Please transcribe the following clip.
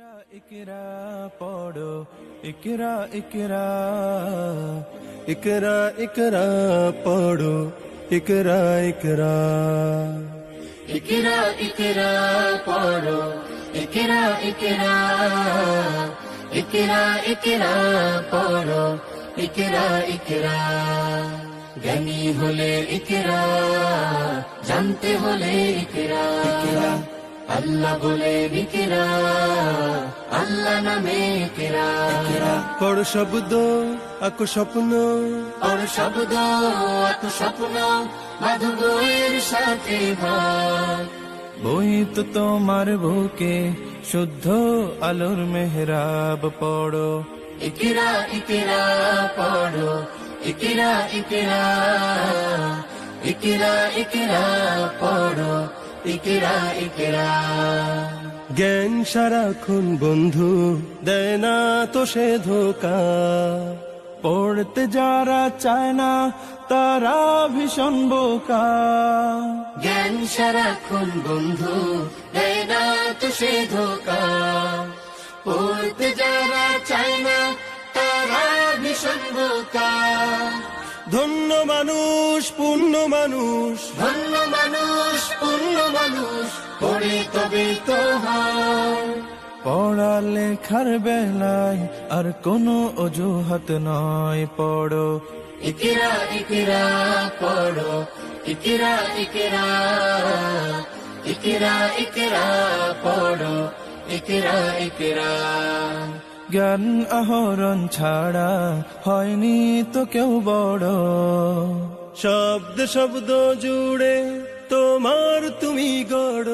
ইকরা পড়ো ইকরা ইকরা ইকরা ইকরা পড়ো ইকরা ইকরা ইকরা ইকরা পড়ো ইকরা ইকরা ইকরা ইকরা পড়ো ইকরা ইকরা জ্ঞানী হলে ইকরা জানতে হলে ইকরা আল্লাহ বলে ইকরা আল্লাহ নামে ইকরা পড়ো শব্দ আঁকো স্বপ্ন আর শব্দ এত স্বপ্ন মাধবীর সাথে ভাই বই তো তোমার বুকে শুদ্ধ আলোর মেহরাব পড়ো ইকরা ইকরা পড়ো ইকরা ইকরা ইকরা ইকরা পড়ো ইকরা ইকরা জ্ঞান সারাক্ষণ বন্ধু দেয় না তো সে ধোকা পড়তে যারা চায় না তারা ভীষণ বোকা জ্ঞান সারাক্ষণ বন্ধু দেয় না তো সে ধোকা পড়তে যারা চায় না তারা ভীষণ বোকা ধন্য মানুষ পূর্ণ মানুষ ধন্য মানুষ পূর্ণ মানুষ পড়ে তবে তো হয় পড়ালেখার বেলায় আর কোনো অজুহাত নয় পড়ো ইকরা ইকরা পড়ো ইকরা ইকরা ইকরা ইকরা পড়ো ইকরা ইকরা জ্ঞান আহরণ ছাড়া হয়নি তো কেউ বড় শব্দ শব্দ জুড়ে তোমার তুমি গড়